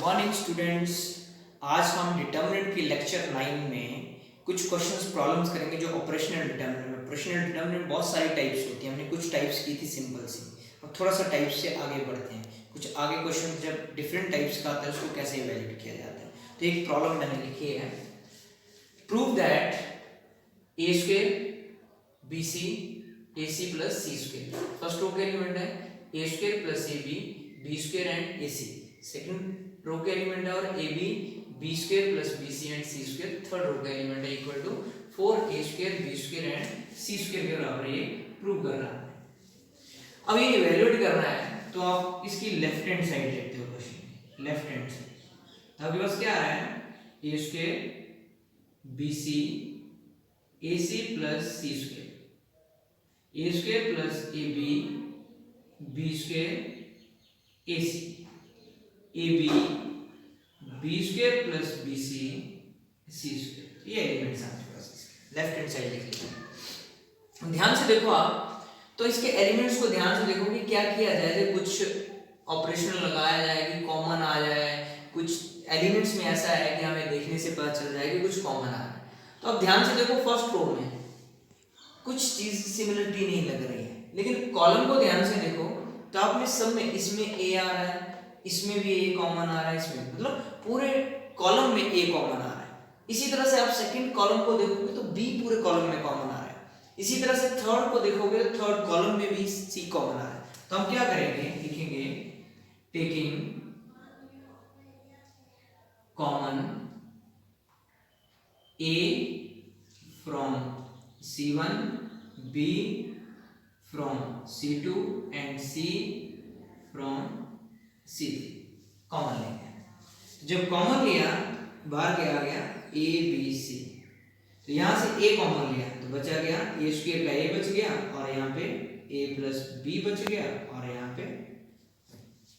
Morning students. आज हम determinant की लेक्चर 9 में कुछ क्वेश्चंस प्रॉब्लम्स करेंगे जो ऑपरेशनल डिटर्मिनेंट में। ऑपरेशनल डिटर्मिनेंट बहुत सारी टाइप्स होती हैं, हमने कुछ टाइप्स की थी सिंपल सी। अब थोड़ा सा टाइप्स से आगे बढ़ते हैं, कुछ आगे क्वेश्चन जब डिफरेंट टाइप्स का आता है उसको कैसे इवेल्युएट किया जाता है। तो एक प्रॉब्लम मैंने लिखी है, prove that a square B C a c plus C square. First row का एलिमेंट है a square plus a b square and a c. Second row का एलिमेंट है और a b square plus b c and c square. Third row का element है equal to 4 a square B square and c square के बराबर ये prove करना है। अब ये इवैल्यूएट करना है तो आप इसकी लेफ्ट हैंड साइड लेते हो क्वेश्चन, लेफ्ट हैंड साइड। आपके पास क्या आ रहा है, a square B C a c plus C square, a square plus a b square a c, A b square plus b c c square. ये elements आपके पास लेफ्ट हैंड साइड लिख लीजिए। ध्यान से देखो आप, तो इसके एलिमेंट्स को ध्यान से देखो कि क्या किया जाए। कुछ ऑपरेशन लगाया जाए कि कॉमन आ जाए, कुछ एलिमेंट्स में ऐसा है कि हमें देखने से पता चल जाए कि कुछ कॉमन आ रहा है। तो अब ध्यान से देखो, फर्स्ट रो में कुछ चीज सिमिलरिटी नहीं लग रही है, लेकिन कॉलम को ध्यान से देखो तो आपने सब में, इसमें ए आ रहा है, इसमें भी ए कॉमन आ रहा है, इसमें मतलब पूरे कॉलम में ए कॉमन आ रहा है। इसी तरह से आप सेकंड कॉलम को देखोगे तो बी पूरे कॉलम में कॉमन आ रहा है। इसी तरह से थर्ड को देखोगे तो थर्ड कॉलम में भी सी कॉमन आ रहा है। तो हम क्या करेंगे, लिखेंगे taking common A from C1, B from C2 and C from C3। Common लेंगे। जब कॉमन लिया बाहर क्या आ गया, A B C। तो यहां से A कॉमन लिया तो बचा गया ए स्क्वायर का A बच गया, और यहाँ पे A प्लस B बच गया, और यहाँ पे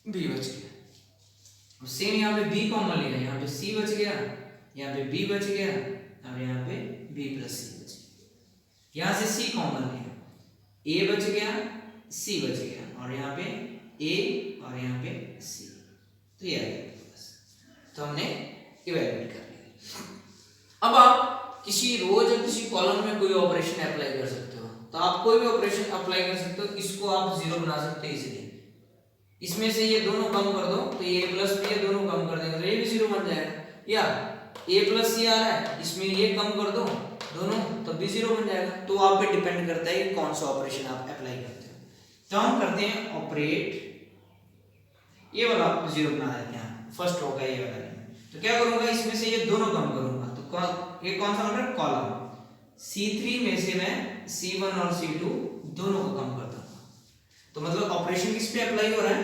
B बच गया। सेम यहाँ पे B कॉमन लिया, यहाँ पे C बच गया, यहाँ पे B बच गया, और यहाँ पे B प्लस C बच गया। यहां से C कॉमन लिया, A बच गया, C बच गया, और यहाँ पे A और यहाँ पे C। तो ये आ गया बस। तो हमने इवैल्यूएट कर लिया। अब आप किसी रोज या किसी कॉलम में कोई ऑपरेशन अप्लाई कर सकते हो। तो आप कोई भी ऑपरेशन अप्लाई कर सकते हो, इसको आप जीरो बना सकते हो इजीली। इसमें से ये दोनों कम कर दो तो ये प्लस बी, ये दोनों कम कर देंगे तो ये भी जीरो बन जाएगा। या A प्लस C आ रहा है, इसमें ये कम कर दो दोनों तो भी जीरो बन जाएगा। तो आप पे डिपेंड करता है कि कौन सा ऑपरेशन आप अप्लाई करते हो। तो हम करते हैं ऑपरेट, ये वाला जीरो बना देते हैं, फर्स्ट रो का ये वाला। तो क्या करूंगा, इसमें से ये दोनों कम करूंगा तो ये कौन सा नंबर, कॉलम C3 में से मैं C1 और C2 दोनों को कम करता हूं। तो मतलब ऑपरेशन किस पे अप्लाई हो रहा है,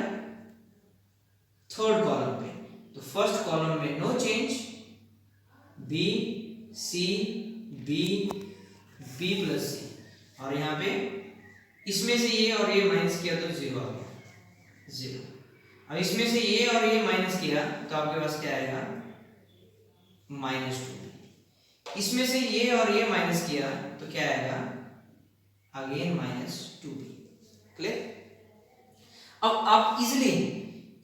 थर्ड कॉलम पे। तो फर्स्ट कॉलम में no change, B C B plus C, और यहाँ पे इसमें से ये और ये माइनस किया तो जीरो आ गया, जीरो। अब इसमें से ये और ये माइनस किया तो आपके पास क्या आएगा, -2। इसमें से ये और ये माइनस किया तो क्या आएगा, अगेन -2b। क्लियर। अब आप इजिली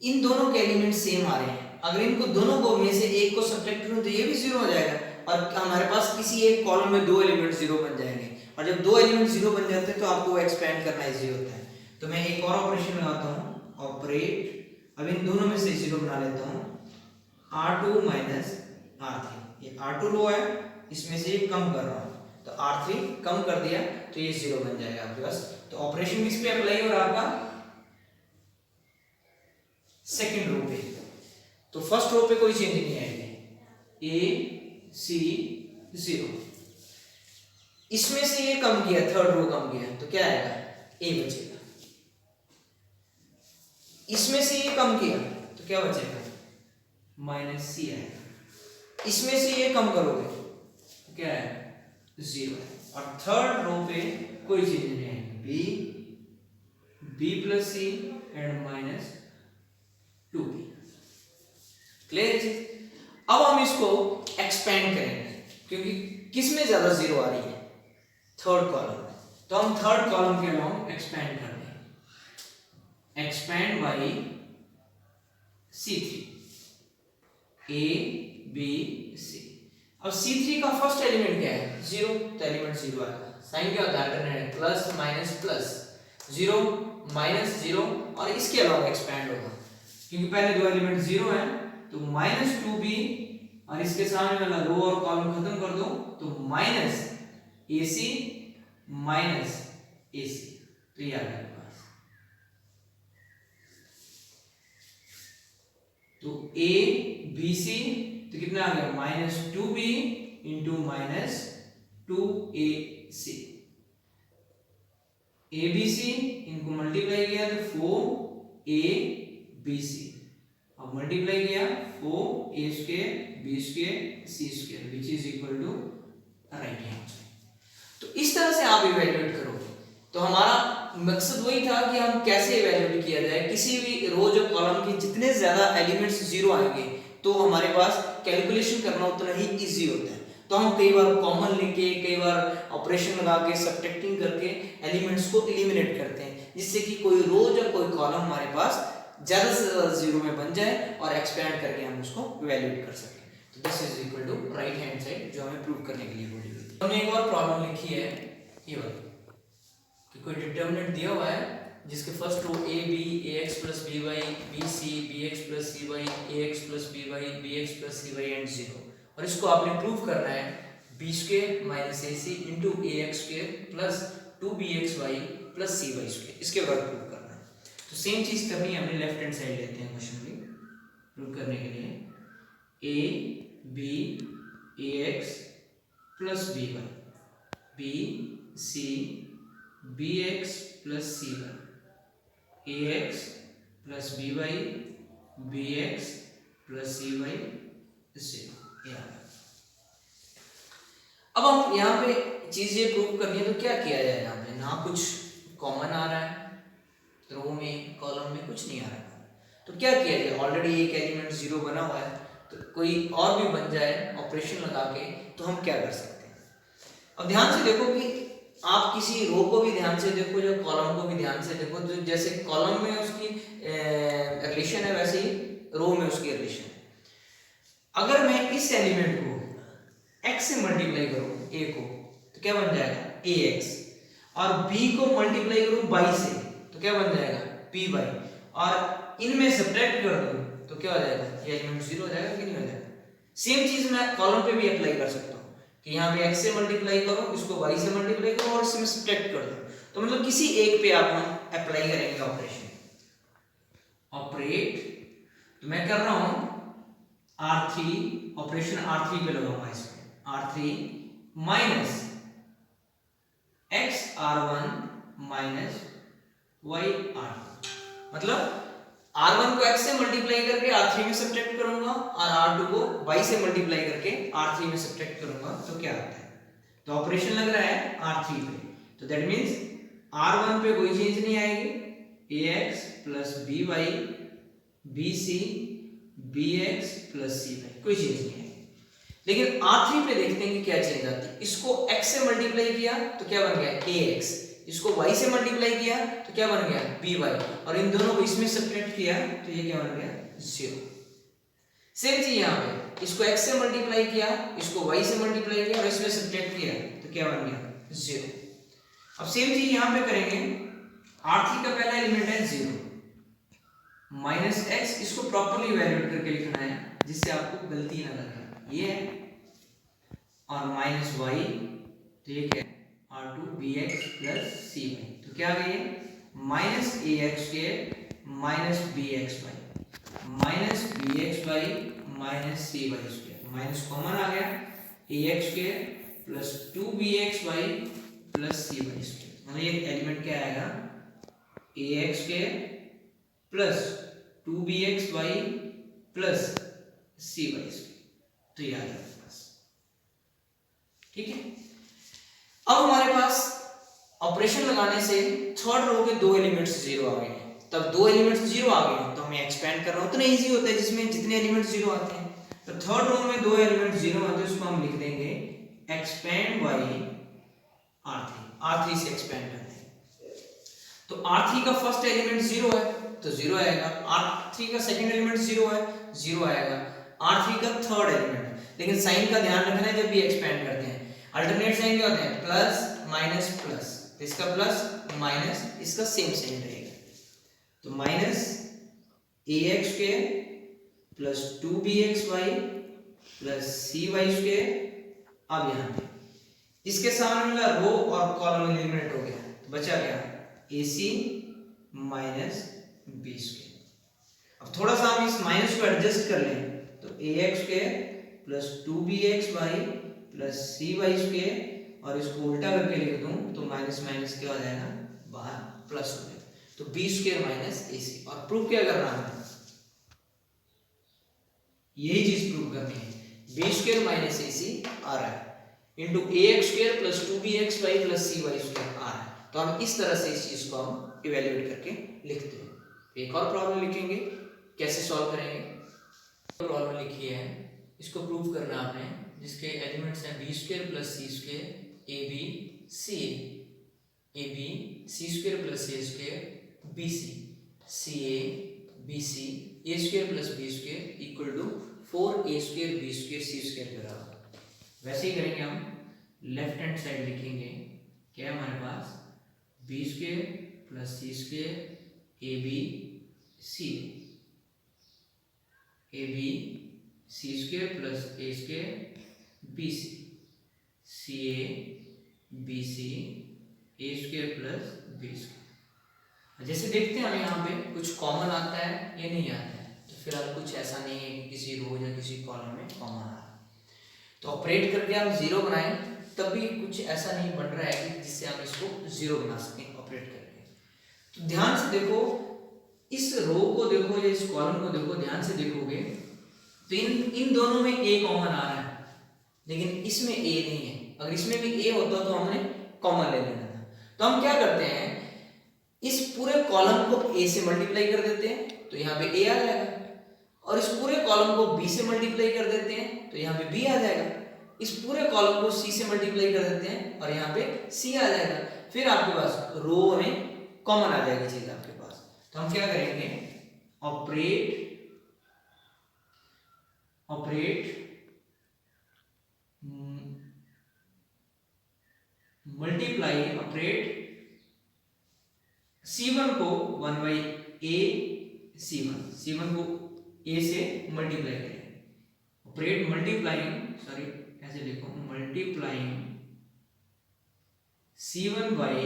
इन दोनों के एलिमेंट सेम आ रहे हैं, अगर इनको दोनों को में से एक को सब्ट्रैक्ट करूं तो ये भी जीरो हो जाएगा, और हमारे पास किसी एक कॉलम में दो एलिमेंट जीरो बन जाएंगे। और जब दो एलिमेंट जीरो बन जाते हैं तो आपको एक्सपेंड करना इजी होता है। तो मैं एक और ऑपरेशन लगाता हूँ, ऑपरेट। अब इन दोनों में से जीरो बना लेता हूँ, R2 माइनस R3। ये R2 रो है, इसमें से ये कम कर रहा हूँ तो R3 कम कर दिया तो ये जीरो बन जाएगा आपके पास। तो ऑपरेशन किस पे अप्लाई हो रहा है आपका, सेकेंड रो पे। तो फर्स्ट रो पे कोई चेंज नहीं आएगी, A C 0। इसमें से ये कम किया, थर्ड रो कम किया तो क्या आएगा, A बचेगा। इसमें से ये कम किया तो क्या बचेगा, -C आएगा। इसमें से ये कम करोगे तो क्या है, 0 है। और थर्ड रो पे कोई चीज नहीं है, B plus C and -2b। Clear चीज। अब हम इसको एक्सपेंड करेंगे, क्योंकि किस में ज्यादा जीरो आ रही है, थर्ड कॉलम में। तो हम थर्ड कॉलम के अलाउंग एक्सपेंड कर देंगे, expand by C3। A B C. अब C3 का फर्स्ट एलिमेंट क्या है? 0, तो एलिमेंट 0 आएगा। साइन क्या होता है? Alternate, plus minus plus, 0 minus 0 और इसके अलावा एक्सपैंड होगा क्योंकि पहले दो एलिमेंट 0 है, तो -2b और इसके सामने वाला रो और कॉलम खत्म कर दो तो माइनस AC माइनस AC, तो ये आ गया पास। तो A B C तो कितना आ गया? -2b into -2AC। ABC इनको मल्टीप्लाई किया तो 4ABC, अब मल्टीप्लाई किया 4A² B² C² which is equal to right hand side. तो इस तरह से आप इवैल्यूएट करोगे। तो हमारा मकसद वही था कि हम कैसे इवैल्यूएट किया जाए, किसी भी रोज और कॉलम के जितने ज्यादा एलिमेंट्स 0 आएंगे तो हमारे पास कैलकुलेशन करना उतना ही इजी होता है। तो हम कई बार कॉमन लेके, कई बार ऑपरेशन लगा के, सब्ट्रैक्टिंग करके एलिमेंट्स को एलिमिनेट करते हैं, जिससे कि कोई रोज और कोई कॉलम हमारे पास ज्यादा से ज्यादा 0 में बन जाए और एक्सपैंड करके हम उसको इवैल्यूएट कर सकें। तो this is equal to right hand side, जो हमें प्रूव करने के लिए बोली हुई। हमने एक और प्रॉब्लम लिखी है ये वाली कि कोई डिटरमिनेंट दिया हुआ है जिसके first row a b ax plus by b c bx plus cy ax plus by bx plus cy and 0, और इसको आपने प्रूव करना है b² minus ac into ax² plus 2bxy plus cy², इसके बाद प्रूव करना है। तो सेम चीज करनी है, हमने लेफ्ट हैंड साइड लेते हैं क्वेश्चन की प्रूव करने के लिए। a b ax plus by b c bx plus cy ax plus by bx plus cy 0। अब हम यहाँ पे चीज ये प्रूव करनी है तो क्या किया जाए? यहाँ पे ना कुछ कॉमन आ रहा है, रो में कॉलम में कुछ नहीं आ रहा है, तो क्या किया जाए? ऑलरेडी एक एलिमेंट 0 बना हुआ है, तो कोई और भी बन जाए ऑपरेशन लगा के, तो हम क्या कर सकते हैं? अब ध्यान से देखो कि आप किसी रो को भी ध्यान से देखो या कॉलम को भी ध्यान से देखो, तो जैसे कॉलम में उसकी रिलेशन है वैसे ही रो में उसकी रिलेशन है। अगर मैं इस एलिमेंट को x से मल्टीप्लाई करूं a को, तो क्या बन जाएगा? ax, और b को मल्टीप्लाई करूं y से, तो क्या बन जाएगा? by, और इनमें सब्ट्रैक्ट कर दूं तो क्या हो जाएगा? ये एलिमेंट 0 हो जाएगा कि नहीं हो जाएगा? सेम चीज मैं कॉलम पे भी अप्लाई कर सकता हूं कि यहाँ पे x से मल्टीप्लाई करो, इसको y से मल्टीप्लाई करो और इसमें सब्ट्रैक्ट कर दो, तो मतलब किसी एक पे आप हम अप्लाई करेंगे ऑपरेशन। ऑपरेट, तो मैं कर रहा हूं R3, ऑपरेशन R3 पे लगाऊंगा, इसमें R3 minus x R1 minus y R2, मतलब R1 को x से मल्टीप्लाई करके R3 में सब्ट्रैक्ट करूंगा और R2 को y से मल्टीप्लाई करके R3 में सब्ट्रैक्ट करूंगा, तो क्या आता है? तो ऑपरेशन लग रहा है R3 पे, तो दैट मींस R1 पे कोई चेंज नहीं आएगी, ax plus by bc bx plus cy, कोई चेंज नहीं आएगी। लेकिन R3 पे देखते हैं कि क्या चेंज आती है। इसको x से मल्टीप्लाई किया तो क्या बन गया? ax, इसको y से मल्टीप्लाई किया तो क्या बन गया? by, और इन दोनों को इसमें सब्ट्रैक्ट किया तो ये क्या बन गया? 0। सेम चीज यहाँ पे, इसको x से मल्टीप्लाई किया, इसको y से मल्टीप्लाई किया और इसमें सब्ट्रैक्ट किया तो क्या बन गया? 0। अब सेम चीज यहाँ पे करेंगे, R3 का पहला एलिमेंट है 0 माइनस x, इसको प्रॉपर्ली इवैल्यूएट करके लिखना है जिससे आपको गलती ना लगे, ये है, और माइनस y, तो ये क्या है? R2 bx प्लस cy, तो क्या आ गया? Minus ax² minus bxy minus bxy minus cy², minus common आ गया, ax² plus 2bxy plus cy², मतलब ये एलिमेंट क्या आएगा? ax² plus 2bxy plus cy², तो ये आ गया पास। ठीक है, अब हमारे पास ऑपरेशन लगाने से थर्ड रो के दो एलिमेंट्स 0 आ गए, तब दो एलिमेंट्स 0 आ गए तो हमें एक्सपेंड करना उतना इजी होता है जिसमें जितने एलिमेंट्स 0 आते हैं। तो थर्ड रो में दो एलिमेंट्स 0 आते हैं, उसको हम लिख देंगे एक्सपेंड बाय R3, R3 से एक्सपेंड करते हैं। तो R3 का फर्स्ट एलिमेंट 0 है तो 0 आएगा, R3 का सेकंड एलिमेंट 0 है 0 आएगा, R3 का थर्ड एलिमेंट है, लेकिन साइन का ध्यान रखना है जब भी एक्सपेंड करते हैं। अल्टरनेट साइन क्या होते हैं, प्लस माइनस प्लस, इसका प्लस माइनस, इसका सेम साइन रहेगा, तो minus ax square plus 2bxy plus cy square. अब यहाँ पे इसके सामने वाला रो और कॉलम एलिमिनेट हो गया, तो बचा क्या, ac माइनस बी स्क्वायर। अब थोड़ा सा हम इस माइनस को एडजस्ट कर लें, तो ax square plus 2bxy plus cy square, और इसको उल्टा करके लिख दूं तो माइनस माइनस क्या हो जाएगा, बाहर प्लस हो जाएगा, तो बी स्क्वायर माइनस ac। और प्रूफ क्या करना है, यही चीज प्रूव करनी है, बी स्क्वायर माइनस ac आ रहा है into ax square plus 2bxy plus cy square आ रहा है। तो हम इस तरह से इस चीज को हम इवेल्युएट करके लिखते हैं। एक और प्रॉब्लम लिखेंगे, कैसे सॉल्व करेंगे। प्रॉब्लम लिखी है, इसको प्रूव करना है आपने, जिसके एलिमेंट्स हैं B square plus C square A B C square plus A square B C A B C A square plus B square equal to 4a square B square C square के बराबर। वैसे ही करेंगे हम, left hand side लिखेंगे, क्या है हमारे पास, B square plus C square A B C square plus A square B C A B C A square plus B square. जैसे देखते हैं हम यहाँ पे कुछ कॉमन आता है या नहीं आता है, तो फिर अब कुछ ऐसा नहीं है कि किसी रो या किसी कॉलम में कॉमन आ रहा है, तो ऑपरेट करके हम जीरो बनाएं तब भी कुछ ऐसा नहीं बन रहा है कि जिससे हम इसको जीरो बना सकें ऑपरेट करके। तो ध्यान से देखो, इस रो को देखो या इस कॉलम को देखो, ध्यान से देखोगे तो इन दोनों में a कॉमन आ रहा है, लेकिन इसमें a नहीं है। अगर इसमें भी a होता तो हमने कॉमन ले लेना था। तो हम क्या करते हैं, इस पूरे कॉलम को a से मल्टीप्लाई कर देते हैं, तो यहाँ पे a आ जाएगा, और इस पूरे कॉलम को b से मल्टीप्लाई कर देते हैं, तो यहाँ पे b आ जाएगा। इस पूरे कॉलम को c से मल्टीप्लाई कर देते हैं और यहाँ पे c आ जाएगा। फिर आपके पास रो में कॉमन आ जाएगी चीज आपके पास। तो हम क्या करेंगे, ऑपरेट मल्टीप्लाई, ऑपरेट c1 को 1 बाई a c1 को a से मल्टीप्लाई करें, ऑपरेट मल्टीप्लाइंग, सॉरी ऐसे लिखो, multiplying c1 by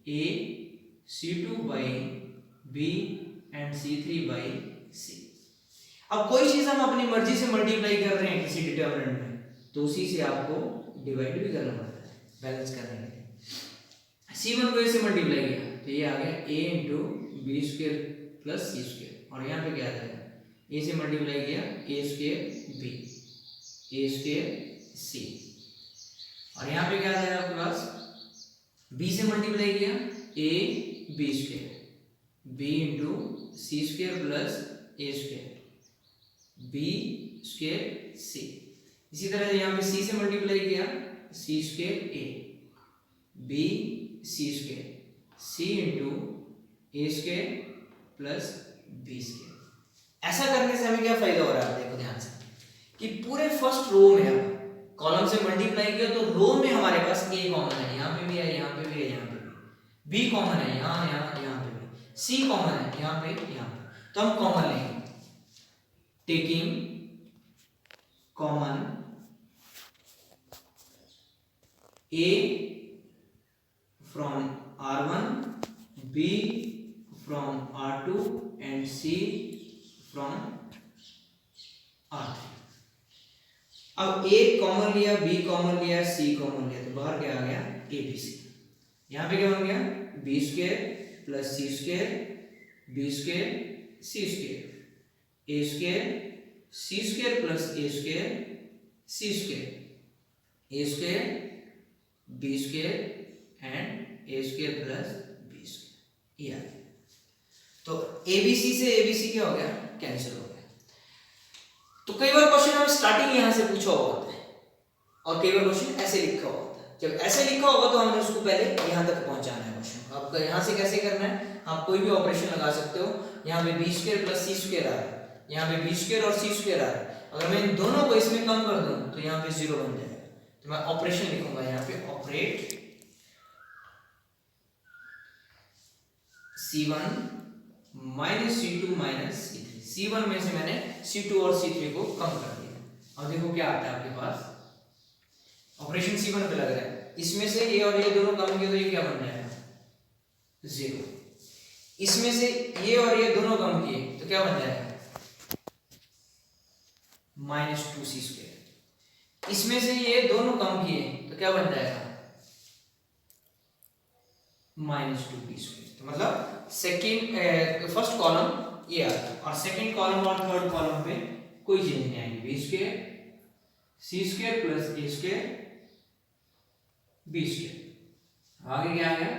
a c2 by b and c3 by c। अब कोई चीज हम अपनी मर्जी से मल्टीप्लाई कर रहे हैं किसी डिटरमिनेंट में, तो उसी से आपको डिवाइड भी करना पड़ता है बैलेंस करने के लिए। c1 को a से मल्टीप्लाई किया तो ये आ गया a into B square plus C square, और यहाँ पे क्या आ जाएगा, a से मल्टीप्लाई किया a square b a square c, और यहाँ पे क्या आ जाएगा आपके पास, b से मल्टीप्लाई किया a b square b into C square plus a square b square c। इसी तरह से यहाँ पे c से मल्टीप्लाई किया c square a b c square c into a square plus b square. ऐसा करने से हमें क्या फायदा हो रहा है, देखो ध्यान से, कि पूरे फर्स्ट रो में हम कॉलम से मल्टीप्लाई किया तो रो में हमारे पास a कॉमन है, यहाँ पे भी है, यहाँ पे भी है, यहाँ पे भी, b कॉमन है, यहाँ यहाँ पे भी, c कॉमन है, यहाँ पे यहाँ पे। तो हम कॉमन लेंगे, taking common a from R1, b from R2 and c from R3। अब a कॉमन लिया, b कॉमन लिया, c कॉमन लिया, तो बाहर क्या आ गया, abc। यहाँ पे क्या बन गया, b square plus C square b square c square a square c square plus a square c square a square b square and a square plus b square, ये आ गया। तो abc से abc क्या हो गया, कैंसिल हो गया। तो कई बार क्वेश्चन हम स्टार्टिंग यहाँ से पूछा हुआ होता है, और कई बार क्वेश्चन ऐसे लिखा हुआ होता है। जब ऐसे लिखा होगा तो हमने उसको पहले यहाँ तक पहुंचाना है क्वेश्चन। आपका यहाँ से कैसे करना है, आप कोई भी ऑपरेशन लगा सकते हो। यहाँ पे बी स्क्वायर प्लस सी स्क्वायर आ रहा है, यहाँ पे बी स्क्वायर और सी स्क्वायर आ रहा है। अगर मैं इन दोनों को इसमें कम कर दूं तो यहाँ पे 0 बन जाएगा। तो मैं ऑपरेशन लिखूंगा यहाँ पे operate C1 minus C2 minus C3। C1 में से मैंने C2 और C3 को कम कर दिया। अब देखो क्या आता है आपके पास, ऑपरेशन C1 पे लग रहा है, इसमें से ये और ये दोनों कम किए तो ये क्या बन जाएगा 0। इसमें से ये और ये दोनों कम किए तो क्या बन जाएगा -2c²। इसमें से ये दोनों कम किए तो क्या बन जाएगा -2p²। तो मतलब सेकंड फर्स्ट कॉलम ये आता है और सेकंड कॉलम और थर्ड कॉलम पे कोई चेंज नहीं आएगी। b² c² plus a² b²। आगे क्या आ गया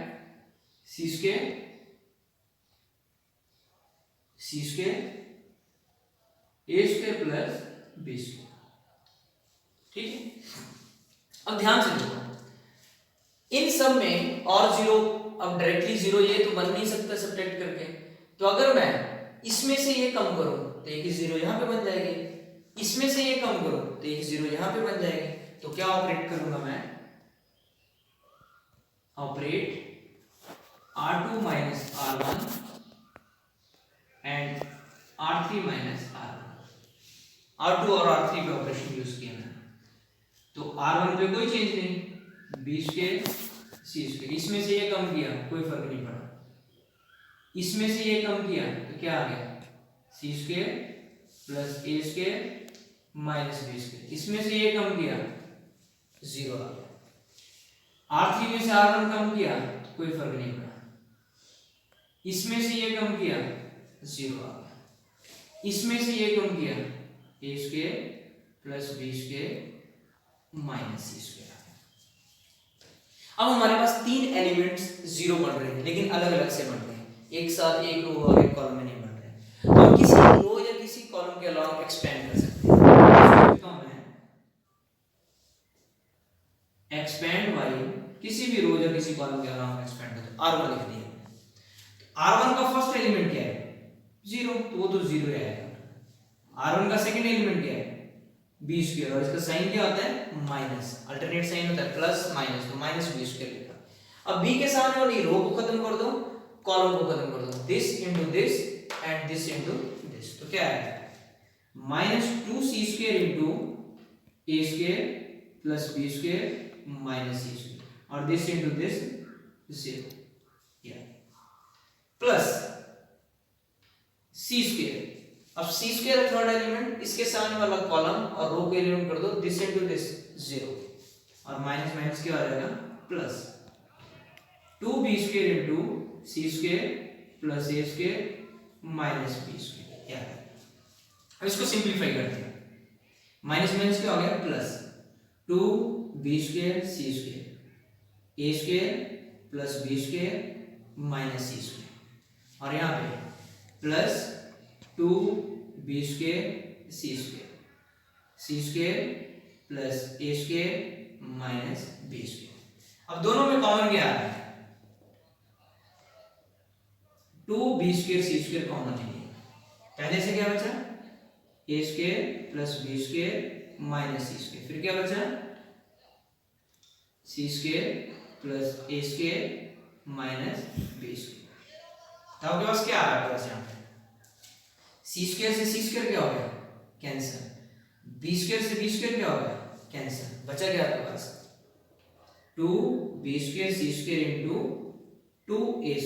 c² a² प्लस b²। ठीक है, अब ध्यान से देखो इन सब में और 0, अब डायरेक्टली 0 ये तो बन नहीं सकता सब्ट्रैक्ट करके, तो अगर मैं इसमें से ये कम करूं तो एक 0 यहां पे बन जाएगी, इसमें से ये कम करूं तो एक 0 यहां पे बन जाएगी। तो क्या ऑपरेट करूंगा मैं, operate R2 minus R1 and R3 minus R1। R2 और R3 पे ऑपरेशन यूज किया मैंने, तो R1 पे कोई चेंज नहीं, b² c²। इसमें से ये कम किया कोई फर्क नहीं पड़ा, इसमें से ये कम किया तो क्या आ गया c² plus a² minus b²। इसमें से ये कम किया 0 आ गया। R3 में से R1 कम किया कोई फर्क नहीं पड़ा, इसमें से ये कम किया 0 आ गया। इसमें से ये कम किया a² plus b² minus c²। अब हमारे पास 3 एलिमेंट्स 0 बन रहे हैं लेकिन अलग अलग से बन रहे हैं, एक साथ एक रो और एक कॉलम में नहीं बन रहे हैं। तो हम किसी रो या किसी कॉलम के अलावा एक्सपेंड कर सकते हैं। तो मैं एक्सपेंड बाय किसी भी रो या किसी कॉलम के अलावा एक्सपेंड करते हैं, R1 लिख दिया। तो R1 का फर्स्ट एलिमेंट क्या है 0, तो वो तो 0 आएगा। R1 का सेकंड एलिमेंट क्या है b², और इसका साइन क्या होता है माइनस, अल्टरनेट साइन होता है प्लस माइनस, तो माइनस b² लिखा। अब b के सामने वाली रो को खत्म कर दो, कॉलम को खत्म कर दो, this into this and this into this, तो क्या आएगा -2c² into a² plus b² minus c², और this into this 0 plus c²। अब c² थर्ड एलिमेंट, इसके सामने वाला कॉलम और रो के एलिमेंट कर दो, दिस इनटू दिस 0, और माइनस माइनस क्या आ जाएगा plus 2b² into c² plus a² minus b²। अब इसको सिंपलीफाई करते हैं, माइनस माइनस क्या हो गया plus 2b² c² a² plus b² minus c², और यहाँ पे plus 2b² c² plus a² minus b²। अब दोनों में कॉमन क्या आ रहा है 2b² c² कॉमन है, पहले से क्या बचा a² plus b² minus c², फिर क्या बचा c² plus a² minus b²। तो आपके पास क्या आ रहा है बस यहाँ पे c² से c² क्या हो गया कैंसिल, b² से b² क्या हो गया कैंसिल, बचा क्या आपके पास 2b² c² इनटू 2a²,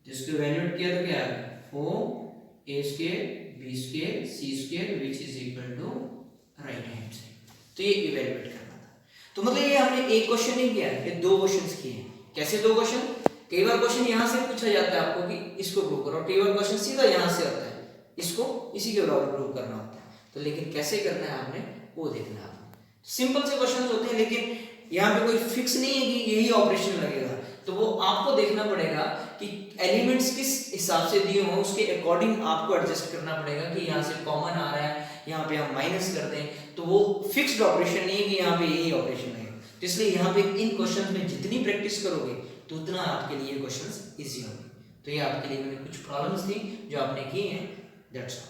जिसको वैल्यूएट किया तो क्या आ गया 4a² b² c² which is equal to right hand side. तो ये इवैल्यूएट करना था। तो मतलब ये हमने एक क्वेश्चन नहीं किया, ये 2 क्वेश्चंस किए हैं। कैसे 2 क्वेश्चन, कई बार क्वेश्चन यहाँ से पूछा जाता है आपको कि इसको प्रूव करो, कई बार क्वेश्चन सीधा यहाँ से आता है इसको इसी के बराबर प्रूव करना होता है। तो लेकिन कैसे करना है आपने वो देखना है। सिंपल से क्वेश्चन होते हैं लेकिन यहाँ पे कोई फिक्स नहीं है कि यही ऑपरेशन लगेगा, तो वो आपको देखना पड़ेगा कि एलिमेंट्स किस हिसाब से दिए हों, उसके अकॉर्डिंग आपको एडजस्ट करना पड़ेगा कि यहाँ से कॉमन आ रहा है, यहाँ पे हम माइनस कर दें, तो वो फिक्स्ड ऑपरेशन नहीं है कि यहाँ पे यही ऑपरेशन लगेगा। तो इसलिए यहाँ पे इन क्वेश्चन में जितनी प्रैक्टिस करोगे तो उतना आपके लिए क्वेश्चंस इजी होंगे। तो ये आपके लिए मैंने कुछ प्रॉब्लम्स थी जो आपने की हैं, दैट्स ऑल।